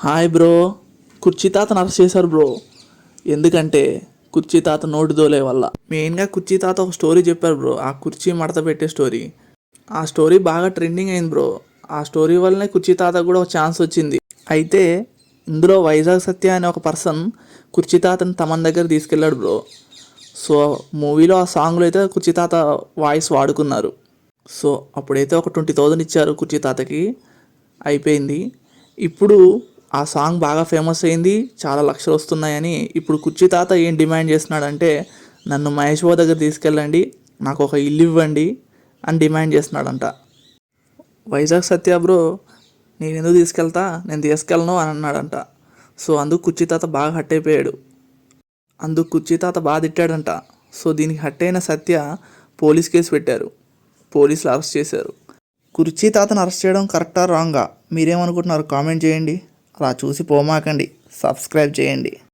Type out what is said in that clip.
Hi bro. కుర్చీ తాతను arrest చేశారు బ్రో. ఎందుకంటే కుర్చీ తాత నోటి దోలే వల్ల. మెయిన్గా కుర్చీ తాత ఒక స్టోరీ చెప్పారు బ్రో, ఆ కుర్చీ మడత పెట్టే స్టోరీ. ఆ స్టోరీ బాగా ట్రెండింగ్ అయింది బ్రో. ఆ స్టోరీ వల్లనే కుర్చీ తాతకు కూడా ఒక ఛాన్స్ వచ్చింది. అయితే ఇందులో వైజాగ్ సత్య అనే ఒక పర్సన్ కుర్చీ తాతని తమన్ దగ్గర తీసుకెళ్ళాడు బ్రో. సో మూవీలో ఆ సాంగ్లో అయితే కుర్చీ తాత వాయిస్ వాడుకున్నారు. సో అప్పుడైతే ఒక 20,000 ఇచ్చారు కుర్చీ తాతకి. అయిపోయింది. ఇప్పుడు ఆ సాంగ్ బాగా ఫేమస్ అయింది, చాలా లక్షలు వస్తున్నాయని ఇప్పుడు కుర్చీ తాత ఏం డిమాండ్ చేస్తున్నాడంటే, నన్ను మహేష్ బాబు దగ్గర తీసుకెళ్ళండి, నాకు ఒక ఇల్లు ఇవ్వండి అని డిమాండ్ చేస్తున్నాడంట. వైజాగ్ సత్య బ్రో, నేను ఎందుకు తీసుకెళ్తా, నేను తీసుకెళ్ళను అని అన్నాడంట. సో అందుకు కుర్చీ తాత బాగా హట్ అయిపోయాడు. అందుకు కుర్చీ తాత బాగా తిట్టాడంట. సో దీనికి హట్ అయిన సత్య పోలీస్ కేసు పెట్టారు. పోలీసులు అరెస్ట్ చేశారు. కుర్చీ తాతను అరెస్ట్ చేయడం కరెక్టా రాంగా మీరేమనుకుంటున్నారు కామెంట్ చేయండి. అలా చూసి పోమాకండి, సబ్స్క్రైబ్ చేయండి.